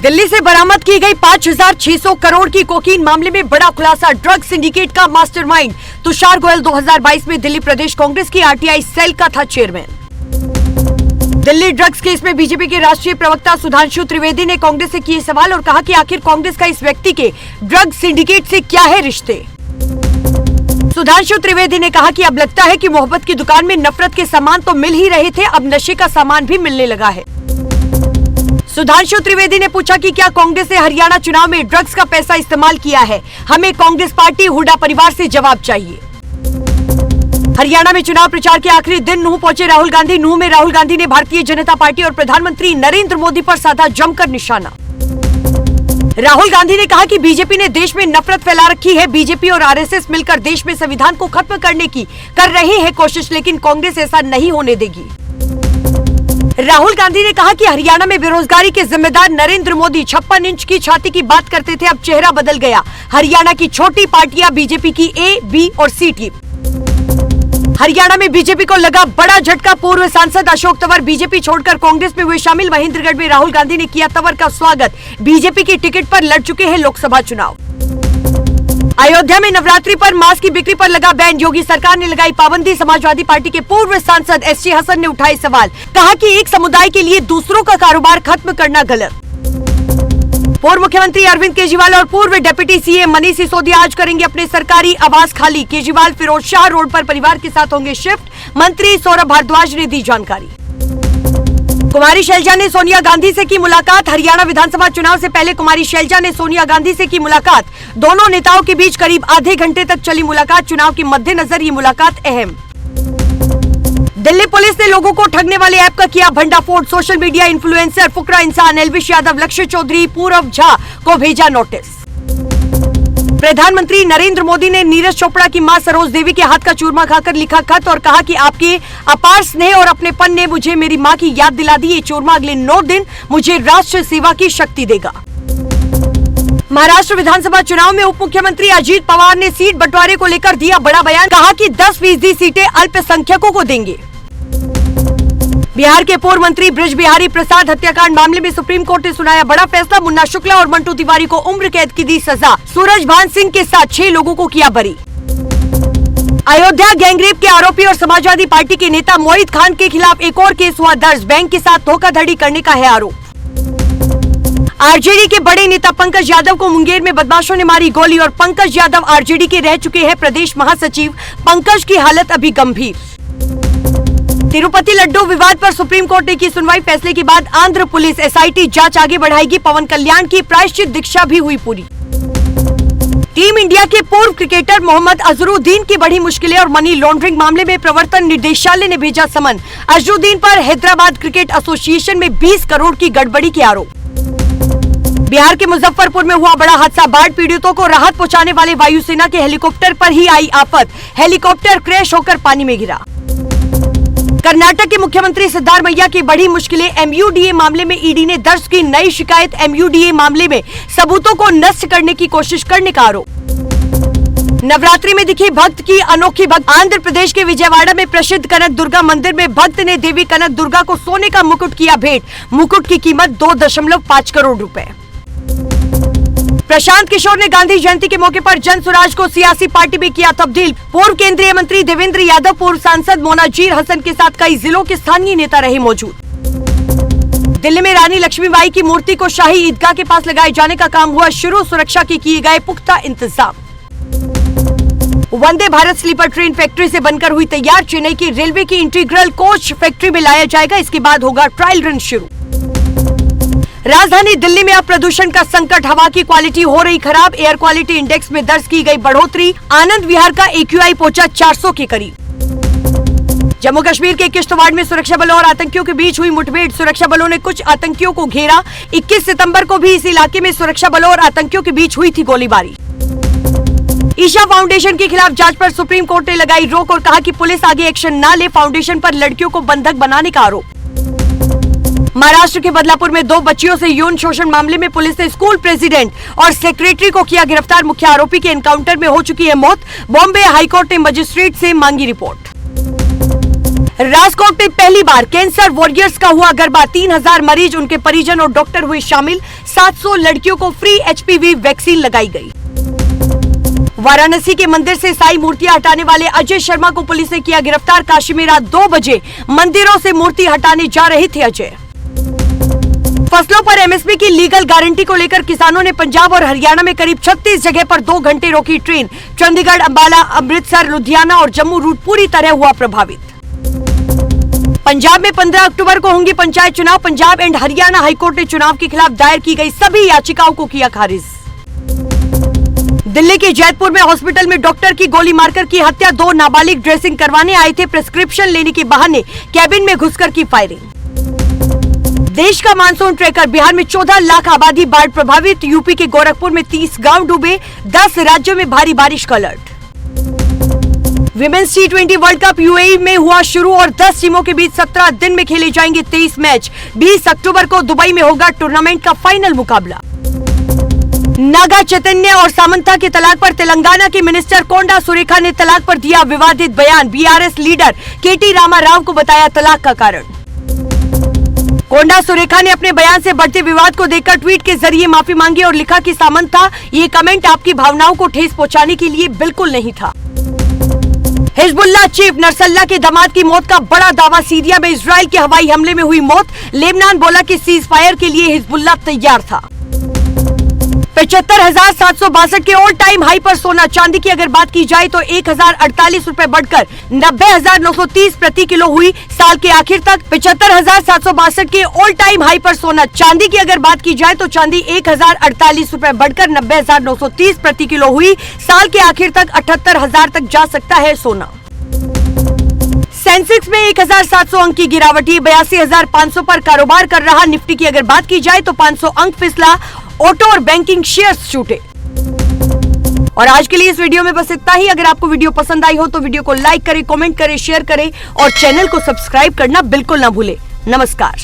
दिल्ली से बरामद की गई 5,600 करोड़ की कोकीन मामले में बड़ा खुलासा। ड्रग सिंडिकेट का मास्टरमाइंड तुषार गोयल 2022 में दिल्ली प्रदेश कांग्रेस की आरटीआई सेल का था चेयरमैन। दिल्ली ड्रग्स केस में बीजेपी के राष्ट्रीय प्रवक्ता सुधांशु त्रिवेदी ने कांग्रेस से किए सवाल और कहा कि आखिर कांग्रेस का इस व्यक्ति के ड्रग सिंडिकेट से क्या है रिश्ते। सुधांशु त्रिवेदी ने कहा कि अब लगता है कि मोहब्बत की दुकान में नफरत के सामान तो मिल ही रहे थे, अब नशे का सामान भी मिलने लगा है। सुधांशु त्रिवेदी ने पूछा कि क्या कांग्रेस ने हरियाणा चुनाव में ड्रग्स का पैसा इस्तेमाल किया है। हमें कांग्रेस पार्टी हुड्डा परिवार से जवाब चाहिए। हरियाणा में चुनाव प्रचार के आखिरी दिन नूंह पहुंचे राहुल गांधी। नूंह में राहुल गांधी ने भारतीय जनता पार्टी और प्रधानमंत्री नरेंद्र मोदी पर साधा जमकर निशाना। राहुल गांधी ने कहा कि बीजेपी ने देश में नफरत फैला रखी है। बीजेपी और आरएसएस मिलकर देश में संविधान को खत्म करने की कर रहे हैं कोशिश, लेकिन कांग्रेस ऐसा नहीं होने देगी। राहुल गांधी ने कहा कि हरियाणा में बेरोजगारी के जिम्मेदार नरेंद्र मोदी 56 इंच की छाती की बात करते थे, अब चेहरा बदल गया। हरियाणा की छोटी पार्टियां बीजेपी की ए, बी और सी टीम। हरियाणा में बीजेपी को लगा बड़ा झटका। पूर्व सांसद अशोक तंवर बीजेपी छोड़कर कांग्रेस में हुए शामिल। महेंद्रगढ़ में राहुल गांधी ने किया तंवर का स्वागत। बीजेपी की टिकट पर लड़ चुके हैं लोकसभा चुनाव। अयोध्या में नवरात्रि पर मास्क की बिक्री पर लगा बैन। योगी सरकार ने लगाई पाबंदी। समाजवादी पार्टी के पूर्व सांसद एसटी हसन ने उठाए सवाल। कहा कि एक समुदाय के लिए दूसरों का कारोबार खत्म करना गलत। पूर्व मुख्यमंत्री अरविंद केजरीवाल और पूर्व डिप्टी सीएम मनीष सिसोदिया आज करेंगे अपने सरकारी आवास खाली। केजरीवाल फिरोज शाह रोड पर परिवार के साथ होंगे शिफ्ट। मंत्री सौरभ भारद्वाज ने दी जानकारी। कुमारी शैलजा ने सोनिया गांधी से की मुलाकात। हरियाणा विधानसभा चुनाव से पहले कुमारी शैलजा ने सोनिया गांधी से की मुलाकात। दोनों नेताओं के बीच करीब आधे घंटे तक चली मुलाकात। चुनाव के मद्देनजर ये मुलाकात अहम। दिल्ली पुलिस ने लोगों को ठगने वाले ऐप का किया भंडाफोड़। सोशल मीडिया इन्फ्लुएंसर फुकरा इंसान एलविश यादव, लक्ष्य चौधरी, पूरब झा को भेजा नोटिस। प्रधानमंत्री नरेंद्र मोदी ने नीरज चोपड़ा की मां सरोज देवी के हाथ का चूरमा खाकर लिखा खत और कहा कि आपके अपार स्नेह और अपनेपन ने मुझे मेरी मां की याद दिला दी। ये चूरमा अगले 9 दिन मुझे राष्ट्र सेवा की शक्ति देगा। महाराष्ट्र विधानसभा चुनाव में उप मुख्यमंत्री अजीत पवार ने सीट बंटवारे को लेकर दिया बड़ा बयान। कहा कि 10% सीटें अल्पसंख्यकों को देंगे। बिहार के पूर्व मंत्री बृज बिहारी प्रसाद हत्याकांड मामले में सुप्रीम कोर्ट ने सुनाया बड़ा फैसला। मुन्ना शुक्ला और मंटू तिवारी को उम्र कैद की दी सजा। सूरजभान सिंह के साथ 6 लोगों को किया बरी। अयोध्या गैंगरेप के आरोपी और समाजवादी पार्टी के नेता मोहित खान के खिलाफ एक और केस हुआ दर्ज। बैंक के साथ धोखाधड़ी करने का है आरोप। आरजेडी के बड़े नेता पंकज यादव को मुंगेर में बदमाशों ने मारी गोली और पंकज यादव आरजेडी के रह चुके हैं प्रदेश महासचिव। पंकज की हालत अभी गंभीर। तिरुपति लड्डू विवाद पर सुप्रीम कोर्ट ने की सुनवाई। फैसले के बाद आंध्र पुलिस एसआईटी जांच आगे बढ़ाएगी। पवन कल्याण की प्रायश्चित दीक्षा भी हुई पूरी। टीम इंडिया के पूर्व क्रिकेटर मोहम्मद अजहरुद्दीन की बढ़ी मुश्किलें और मनी लॉन्ड्रिंग मामले में प्रवर्तन निदेशालय ने भेजा समन। अजहरुद्दीन पर हैदराबाद क्रिकेट एसोसिएशन में 20 करोड़ की गड़बड़ी के आरोप। बिहार के मुजफ्फरपुर में हुआ बड़ा हादसा। बाढ़ पीड़ितों को राहत पहुंचाने वाले वायुसेना के हेलीकॉप्टर पर ही आई आफत। हेलीकॉप्टर क्रैश होकर पानी में गिरा। कर्नाटक के मुख्यमंत्री सिद्धारमैया की बढ़ी मुश्किलें। एमयूडीए मामले में ईडी ने दर्ज की नई शिकायत। एमयूडीए मामले में सबूतों को नष्ट करने की कोशिश करने का आरोप। नवरात्रि में दिखी भक्त की अनोखी भक्त। आंध्र प्रदेश के विजयवाड़ा में प्रसिद्ध कनक दुर्गा मंदिर में भक्त ने देवी कनक दुर्गा को सोने का मुकुट किया भेंट। मुकुट की कीमत 2.5 करोड़ रुपए। प्रशांत किशोर ने गांधी जयंती के मौके पर जन स्वराज को सियासी पार्टी में किया तब्दील। पूर्व केंद्रीय मंत्री देवेंद्र यादव, पूर्व सांसद मोनाजीर हसन के साथ कई जिलों के स्थानीय नेता रहे मौजूद। दिल्ली में रानी लक्ष्मीबाई की मूर्ति को शाही ईदगाह के पास लगाए जाने का काम हुआ शुरू। सुरक्षा के किए गए पुख्ता इंतजाम। Vande Bharat sleeper train factory से बनकर हुई तैयार। चेन्नई की रेलवे की इंटीग्रल कोच फैक्ट्री में लाया जाएगा। इसके बाद होगा ट्रायल रन शुरू। राजधानी दिल्ली में अब प्रदूषण का संकट। हवा की क्वालिटी हो रही खराब। एयर क्वालिटी इंडेक्स में दर्ज की गई बढ़ोतरी। आनंद विहार का AQI पहुंचा 400 के करीब। जम्मू कश्मीर के किश्तवाड़ में सुरक्षा बलों और आतंकियों के बीच हुई मुठभेड़। सुरक्षा बलों ने कुछ आतंकियों को घेरा। 21 सितंबर को भी इस इलाके में सुरक्षा बलों और आतंकियों के बीच हुई थी गोलीबारी। ईशा फाउंडेशन के खिलाफ जांच पर सुप्रीम कोर्ट ने लगाई रोक और कहा कि पुलिस आगे एक्शन न ले। फाउंडेशन पर लड़कियों को बंधक बनाने का आरोप। महाराष्ट्र के बदलापुर में 2 बच्चियों से यौन शोषण मामले में पुलिस ने स्कूल प्रेसिडेंट और सेक्रेटरी को किया गिरफ्तार। मुख्य आरोपी के एनकाउंटर में हो चुकी है मौत। बॉम्बे हाईकोर्ट ने मजिस्ट्रेट से मांगी रिपोर्ट। राजकोट में पहली बार कैंसर वॉरियर्स का हुआ गरबा। 3000 मरीज, उनके परिजन और डॉक्टर हुए शामिल। 700 लड़कियों को फ्री HPV वैक्सीन लगाई गई। वाराणसी के मंदिर से साई मूर्तियां हटाने वाले अजय शर्मा को पुलिस ने किया गिरफ्तार। काशी में रात 2 बजे मंदिरों से मूर्ति हटाने जा रहे थे अजय। फसलों पर MSP की लीगल गारंटी को लेकर किसानों ने पंजाब और हरियाणा में करीब 36 जगह पर 2 घंटे रोकी ट्रेन। चंडीगढ़, अंबाला, अमृतसर, लुधियाना और जम्मू रूट पूरी तरह हुआ प्रभावित। पंजाब में 15 अक्टूबर को होंगे पंचायत चुनाव। पंजाब एंड हरियाणा हाईकोर्ट ने चुनाव के खिलाफ दायर की गई सभी याचिकाओं को किया खारिज। दिल्ली के जैतपुर में हॉस्पिटल में डॉक्टर की गोली मारकर की हत्या। 2 नाबालिग ड्रेसिंग करवाने आए थे। प्रिस्क्रिप्शन लेने के बहाने कैबिन में घुसकर की फायरिंग। देश का मानसून ट्रैकर। बिहार में 14 लाख आबादी बाढ़ प्रभावित। यूपी के गोरखपुर में 30 गांव डूबे। 10 राज्यों में भारी बारिश का alert. Women's T20 world cup UAE में हुआ शुरू और 10 टीमों के बीच 17 दिन में खेले जाएंगे 23 मैच। 20 अक्टूबर को दुबई में होगा टूर्नामेंट का फाइनल मुकाबला। नागा चैतन्य और सामंथा के तलाक पर तेलंगाना के मिनिस्टर कोंडा सुरेखा ने तलाक पर दिया विवादित बयान। BRS लीडर KT रामाराव को बताया तलाक का कारण। कोंडा सुरेखा ने अपने बयान से बढ़ते विवाद को देखकर ट्वीट के जरिए माफी मांगी और लिखा कि सामंथा, ये कमेंट आपकी भावनाओं को ठेस पहुंचाने के लिए बिल्कुल नहीं था। हिजबुल्लाह चीफ नसरल्लाह के दामाद की मौत का बड़ा दावा। सीरिया में इजराइल के हवाई हमले में हुई मौत। लेबनान बोला कि सीज फायर के लिए हिजबुल्लाह तैयार था। 75,762 के ऑल टाइम हाई पर सोना चांदी की अगर बात की जाए तो 1048 रुपए बढ़कर 90,930 प्रति किलो हुई साल के आखिर तक। 75,762 के ऑल टाइम हाई पर सोना चांदी की अगर बात की जाए तो चांदी 1048 रुपए बढ़कर 90,930 प्रति किलो हुई साल के आखिर तक। 78,000 तक जा सकता है सोना। सेंसेक्स में 1,700 अंक की गिरावट। 82,500 पर कारोबार कर रहा। निफ्टी की अगर बात की जाए तो 500 अंक फिसला। ऑटो और बैंकिंग शेयर्स छूटे। और आज के लिए इस वीडियो में बस इतना ही। अगर आपको वीडियो पसंद आई हो तो वीडियो को लाइक करें, कमेंट करें, शेयर करें और चैनल को सब्सक्राइब करना बिल्कुल ना भूलें। नमस्कार।